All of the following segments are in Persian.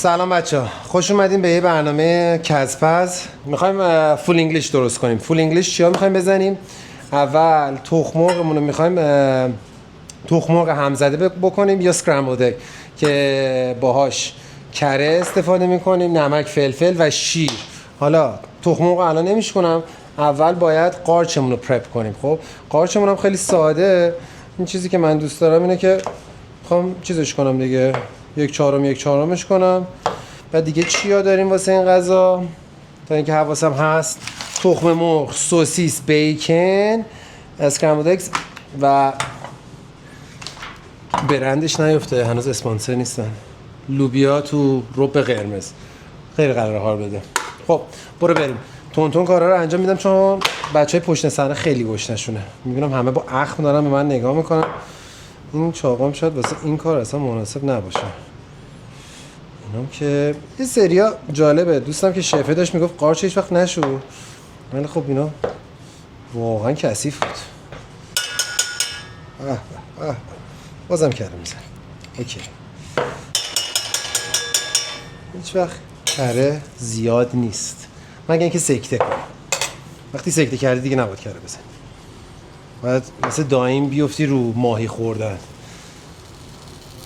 سلام بچه‌ها، خوش اومدین به یه برنامه کزپز. میخوایم فول انگلیش درست کنیم. فول انگلیش چیا میخوایم بزنیم؟ اول تخم مرغمون رو میخوایم تخم مرغ همزده بکنیم یا اسکرامبلد اگ که باهاش کره استفاده میکنیم، نمک، فلفل و شیر. حالا تخم مرغ الان نمیشکنم، اول باید قارچمون رو پرپ کنیم. خب قارچمون هم خیلی ساده. این چیزی که من دوست دارم اینه که میخوام چیزش کنم دیگه، یک چهارمش کنم. بعد دیگه چیا داریم واسه این غذا تا اینکه حواسم هست؟ تخم مرغ، سوسیس، بیکن، اسکرامبلد اگز و برندش نیفته هنوز، اسپانسر نیستن، لوبیا تو رب قرمز. خیلی قراره حال بده. خب برو بریم. تون کارا رو انجام میدم چون بچهای پشت صحنه خیلی گشنشونه. میبینم همه با اخم دارن به من نگاه میکنن. این چاقام شاید واسه این کار اصلا مناسب نباشه. اینم که یه سریا جالبه. دوستم که شفه داشت میگفت قارچ هیچ وقت نشو، ولی خب اینا واقعا کثیف بود. بازم کره میزن. اوکی. هیچ وقت کره زیاد نیست مگه اینکه سکته کنی. وقتی سکته کردی دیگه نباید کره بزنی. باید مثل دایم بیفتی رو ماهی خوردن.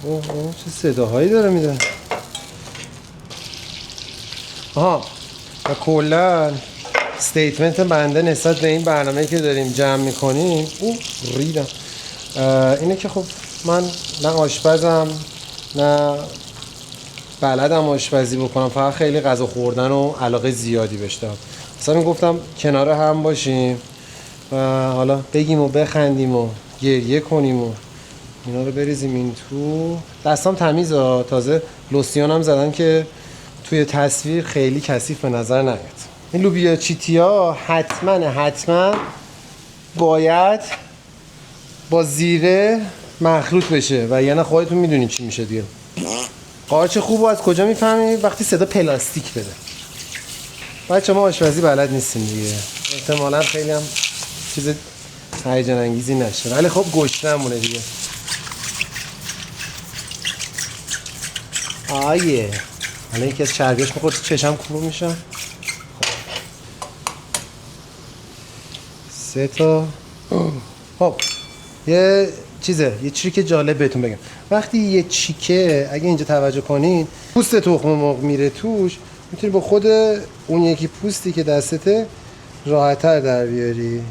اوه چه صداهایی داره میده. و کلا استیتمنت بنده نسبت به این برنامه‌ای که داریم جمع میکنیم ریدم اینه که خب من نه آشپزم نه بلدم آشپزی بکنم، فقط خیلی غذا خوردن و علاقه زیادی بهش دارم. مثلا گفتم کنار هم باشیم و حالا بگیم و بخندیم و گریه کنیم و اینا رو بریزیم این تو. دستام تمیزه، تازه لوسیونم زدن که توی تصویر خیلی کثیف به نظر نیاد. این لوبیا چیتیا حتما باید با زیره مخلوط بشه و یعنی خودتون میدونین چی میشه دیگه. قارچ خوب از کجا میفهمید؟ وقتی صدا پلاستیک بده. بچه ما آشپزی بلد نیستیم دیگه، احتمالاً خیلی هم چیز هیجان انگیزی نشه، ولی خب گشنمونه دیگه. آیه الان یکی از چربیاش میخورد چشم کور میشم. سه تا. خب یه چیزی که جالب بهتون بگم، وقتی یه چیکه اگه اینجا توجه کنین پوست تخم مرغ میره توش، میتونی با خود اون یکی پوستی که دستته راحت‌تر در بیاری.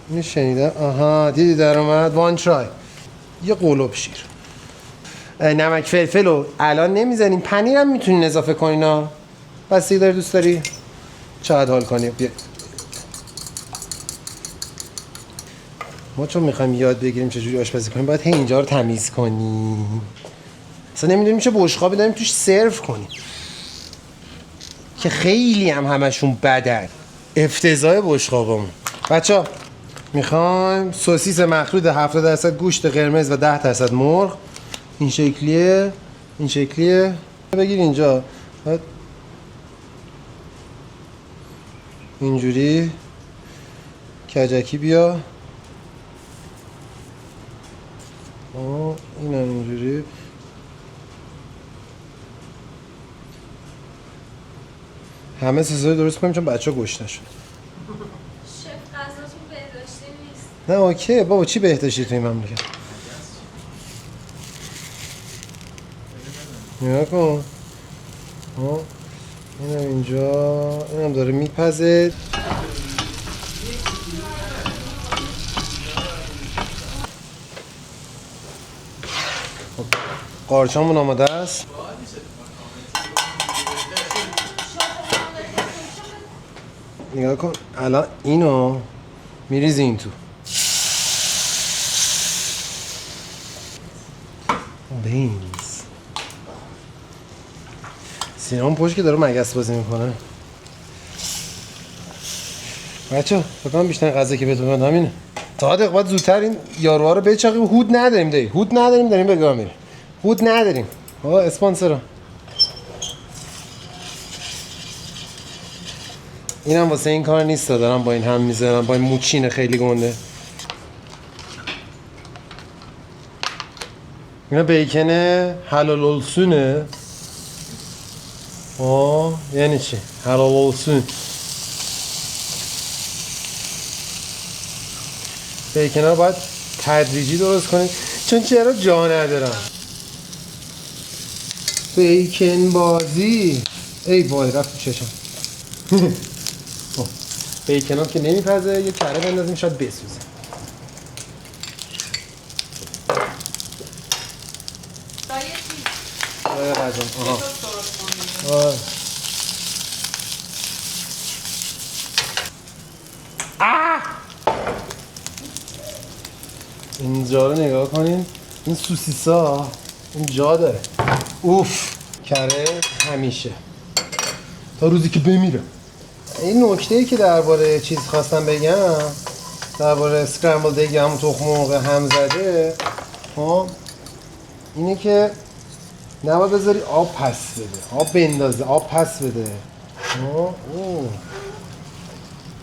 اینو شنیدم. آها دیدی در اومد. وان ترای. یه قلوب شیر، نمک، فلفل رو الان نمیزنیم، پنیرم میتونین اضافه کنین ها، بس داری دوست داری چقدر حال کنی. بیا ما چون میخوایم یاد بگیریم چجوری آشپزی کنیم باید اینجا رو تمیز کنیم. اصلا نمیدونیم چه بشقابی داریم توش سرو کنیم که خیلی همشون بدن. افتضاح بشقابمون. بچه میخوایم سوسیس مخلوط 70% گوشت قرمز و 10% مرغ. این شکلیه. بگیر اینجا اینجوری کجکی بیا. این هم اینجوری. همه سیزاری درست کنیم چون بچه ها گوش نشون. شف غذاتون بهداشتی نیست. نه اوکی بابا، چی بهداشتی توی مملکت؟ نیا کن. اینم اینجا، اینم داره میپزه. قارچامون آماده است. نگاه کن الان اینو میریزی این تو. بینز سینام پشت که داره مگس بازی میکنه. بچه بکنم بیشتر غذا که بهتون بدم همینه. صادق باید زودتر این یاروها رو بچاقیم. هود نداریم داریم بگاه میریم. هود نداریم. اسپانسر اینم واسه این کار نیست، دارم با این هم میذارم، با این موچین خیلی گنده. اینا بیکن حلال السونه یعنی چی؟ حلال olsun. بیکن ها باید تدریجی درست کنید چون چرا جا ندارم. بیکن بازی ای وای رفت تو چشم. بیکن ها که نمیپزه یه کره بندازیم شاید بسوزه. غذا اینجا رو نگاه کنین این سوسیسا اینجا داره اوف کره همیشه تا روزی که بمیرم. این نکته‌ای که درباره چیز خواستم بگم درباره اسکرامبل دیگه همون تخم مرغ هم زده اینه که نباید بذاری آب پس بده آب بندازه آب پس بده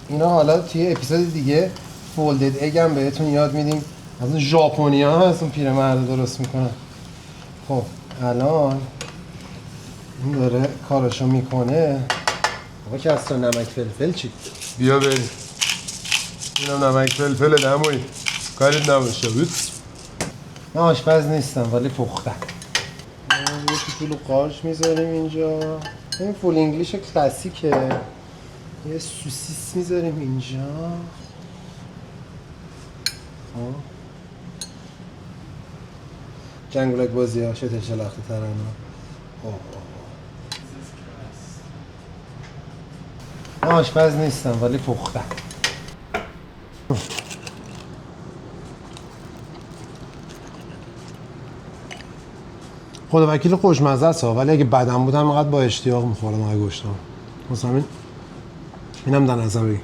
اینا حالا توی اپیزود دیگه فولدد اگ هم بهتون یاد میدیم از اون ژاپنی ها از اون پیرمرد درست میکنن. خب الان این داره کارشو میکنه. آقا که اصلا نمک فلفل چی؟ بیا بریم اینم نمک فلفل دموی کاریت نباشه بود. من آشپز نیستم ولی پختم. یه کوچولو قارچ میذاریم اینجا این فول انگلیش کلاسیکه. یه سوسیس میذاریم اینجا جنگولک بازی ها چه تشلخته تر اینا. من آشپز نیستم ولی پختم. خدا وکیل خوشمزه است ولی اگه بدم بودم اینقدر با اشتیاق میخورم آقای گوشتم. مثلا اینم در نظر بگیر.